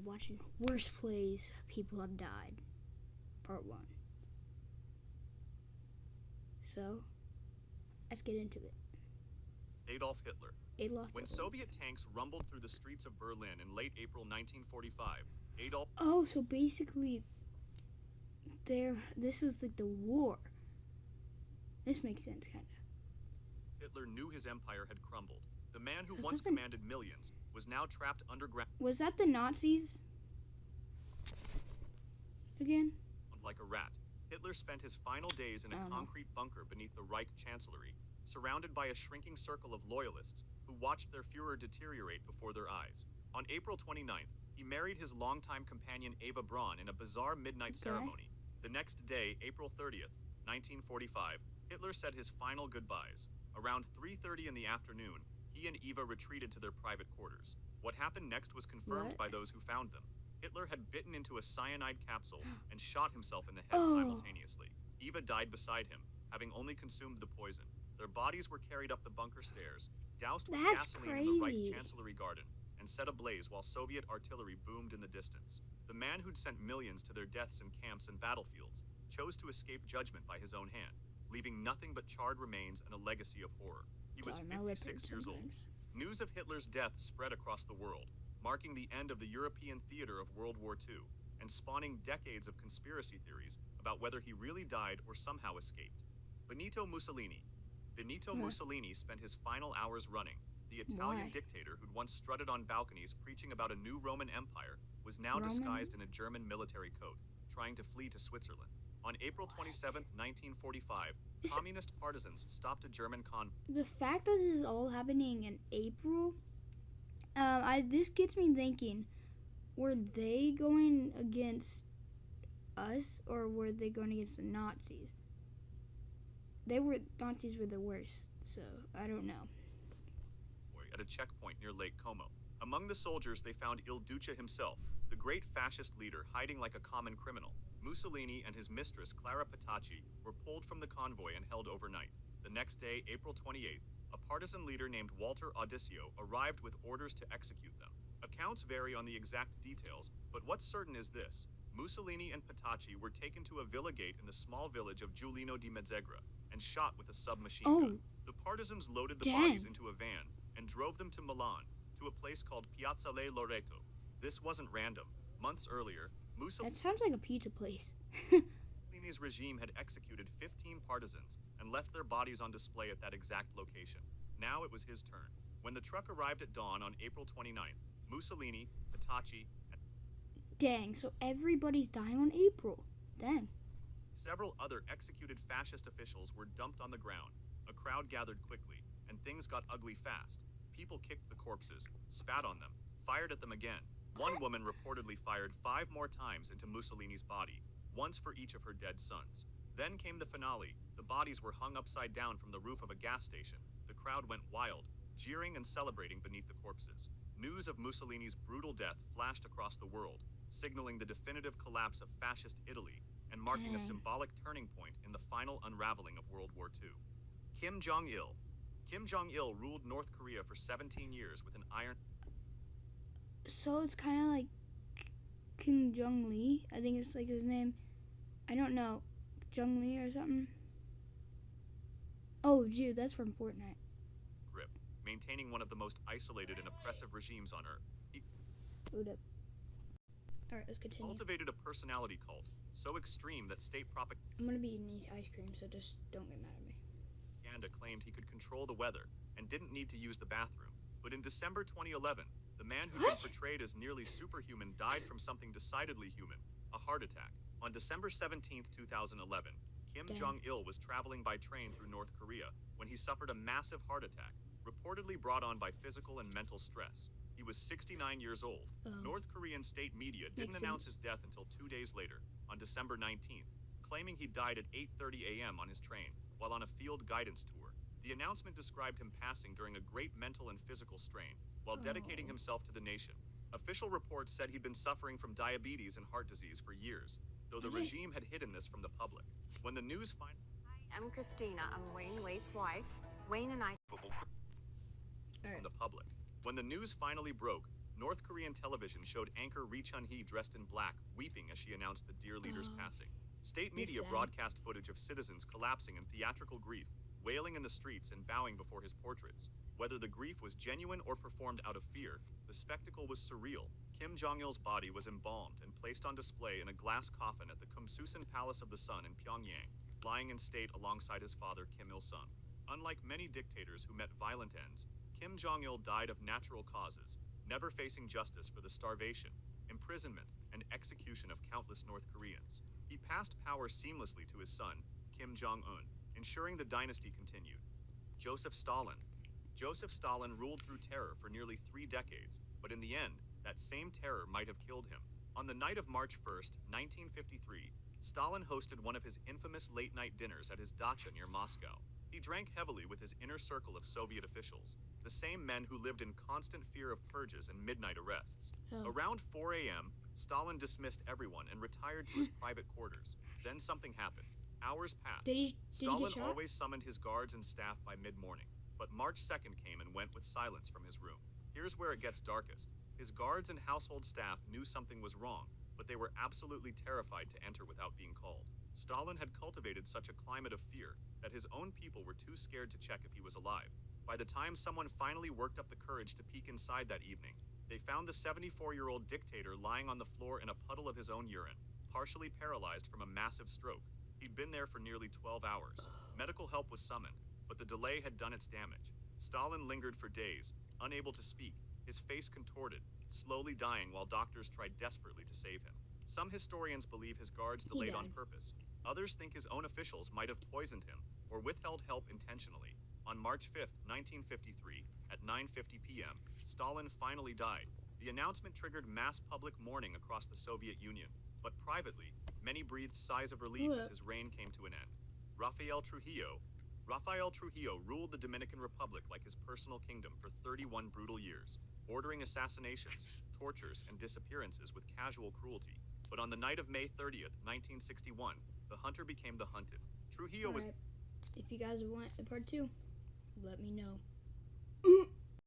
Watching worst plays people have died, part 1. So, let's get into it. Adolf Hitler. Adolf When Hitler. Soviet tanks rumbled through the streets of Berlin in late April 1945, Adolf Oh, so basically, this was like the war. This makes sense, kind of. Hitler knew his empire had crumbled. The man who Was once that the- commanded millions was now trapped underground Was that the Nazis? Again? like a rat. Hitler spent his final days in I a don't know. concrete bunker beneath the Reich Chancellery, surrounded by a shrinking circle of loyalists who watched their Führer deteriorate before their eyes. On April 29th, he married his longtime companion Eva Braun in a bizarre midnight ceremony. The next day, April 30th, 1945, Hitler said his final goodbyes. Around 3:30 in the afternoon, he and Eva retreated to their private quarters. What happened next was confirmed What? by those who found them. Hitler had bitten into a cyanide capsule and shot himself in the head Oh. simultaneously. Eva died beside him, having only consumed the poison. Their bodies were carried up the bunker stairs, doused with That's gasoline in the Reich crazy. Chancellery garden, and set ablaze while Soviet artillery boomed in the distance. The man who'd sent millions to their deaths in camps and battlefields chose to escape judgment by his own hand, leaving nothing but charred remains and a legacy of horror. He was Sorry, my lip 56 hurts years old. sometimes. News of Hitler's death spread across the world, marking the end of the European theater of World War II, and spawning decades of conspiracy theories about whether he really died or somehow escaped. Benito Mussolini. Benito What? Mussolini spent his final hours running. The Italian Why? dictator who'd once strutted on balconies preaching about a new Roman Empire was now Roman? disguised in a German military coat, trying to flee to Switzerland. On April 27th, 1945, This- communist partisans stopped a German convoy. The fact that this is all happening in April, this gets me thinking: were they going against us, or were they going against the Nazis? Nazis were the worst, so I don't know. At a checkpoint near Lake Como. Among the soldiers, they found Il Duce himself, the great fascist leader, hiding like a common criminal. Mussolini and his mistress, Clara Petacci, were pulled from the convoy and held overnight. The next day, April 28th, a partisan leader named Walter Audisio arrived with orders to execute them. Accounts vary on the exact details, but what's certain is this: Mussolini and Petacci were taken to a villa gate in the small village of Giulino di Mezzegra and shot with a submachine gun. The partisans loaded the Dang. bodies into a van and drove them to Milan, to a place called Piazzale Loreto. This wasn't random. Months earlier, That sounds like a pizza place. Mussolini's regime had executed 15 partisans and left their bodies on display at that exact location. Now it was his turn. When the truck arrived at dawn on April 29th, Mussolini, Petacci, and Dang, so everybody's dying on April. Dang. several other executed fascist officials were dumped on the ground. A crowd gathered quickly, and things got ugly fast. People kicked the corpses, spat on them, fired at them again. One woman reportedly fired 5 more times into Mussolini's body, once for each of her dead sons. Then came the finale. The bodies were hung upside down from the roof of a gas station. The crowd went wild, jeering and celebrating beneath the corpses. News of Mussolini's brutal death flashed across the world, signaling the definitive collapse of fascist Italy and marking a Dang. symbolic turning point in the final unraveling of World War II. Kim Jong-il. Kim Jong-il ruled North Korea for 17 years with an iron... So it's kind of like King Jong Lee. I think it's like his name. I don't know. Jung Lee or something. Oh, dude, that's from Fortnite. grip, maintaining one of the most isolated and oppressive regimes on Earth. He Hold up. Alright, let's continue. cultivated a personality cult so extreme that state I'm gonna be eating ice cream, so just don't get mad at me. propaganda claimed he could control the weather and didn't need to use the bathroom. But in December 2011, the man who'd been What? portrayed as nearly superhuman died from something decidedly human, a heart attack. On December 17, 2011, Kim Dang. Jong-il was traveling by train through North Korea when he suffered a massive heart attack, reportedly brought on by physical and mental stress. He was 69 years old. Oh. North Korean state media didn't Makes announce sense. his death until 2 days later, on December 19th, claiming he died at 8:30 a.m. on his train while on a field guidance tour. The announcement described him passing during a great mental and physical strain while dedicating Oh. himself to the nation. Official reports said he'd been suffering from diabetes and heart disease for years, though the Really? regime had hidden this from the public. When the news finally I'm Christina. I'm Wayne Waite's wife. Wayne and I. from the public. When the news finally broke, North Korean television showed anchor Ri Chun-hee dressed in black, weeping as she announced the dear leader's passing. State media sad. broadcast footage of citizens collapsing in theatrical grief, wailing in the streets and bowing before his portraits. Whether the grief was genuine or performed out of fear, the spectacle was surreal. Kim Jong-il's body was embalmed and placed on display in a glass coffin at the Kumsusan Palace of the Sun in Pyongyang, lying in state alongside his father Kim Il-sung. Unlike many dictators who met violent ends, Kim Jong-il died of natural causes, never facing justice for the starvation, imprisonment, and execution of countless North Koreans. He passed power seamlessly to his son, Kim Jong-un, ensuring the dynasty continued. Joseph Stalin. Joseph Stalin ruled through terror for nearly 3 decades, but in the end, that same terror might have killed him. On the night of March 1st, 1953, Stalin hosted one of his infamous late-night dinners at his dacha near Moscow. He drank heavily with his inner circle of Soviet officials, the same men who lived in constant fear of purges and midnight arrests. Oh. Around 4 a.m., Stalin dismissed everyone and retired to his private quarters. Then something happened. Hours passed. Did he Stalin get shot? always summoned his guards and staff by mid-morning, but March 2nd came and went with silence from his room. Here's where it gets darkest. His guards and household staff knew something was wrong, but they were absolutely terrified to enter without being called. Stalin had cultivated such a climate of fear that his own people were too scared to check if he was alive. By the time someone finally worked up the courage to peek inside that evening, they found the 74-year-old dictator lying on the floor in a puddle of his own urine, partially paralyzed from a massive stroke. He'd been there for nearly 12 hours. Medical help was summoned, but the delay had done its damage. Stalin lingered for days, unable to speak, his face contorted, slowly dying while doctors tried desperately to save him. Some historians believe his guards delayed on died. purpose. Others think his own officials might have poisoned him or withheld help intentionally. On March 5th, 1953, at 9:50 p.m., Stalin finally died. The announcement triggered mass public mourning across the Soviet Union, but privately, many breathed sighs of relief as his reign came to an end. Rafael Trujillo ruled the Dominican Republic like his personal kingdom for 31 brutal years, ordering assassinations, tortures, and disappearances with casual cruelty. But on the night of May 30th, 1961, the hunter became the hunted. Trujillo was Alright. If you guys want a part 2, let me know.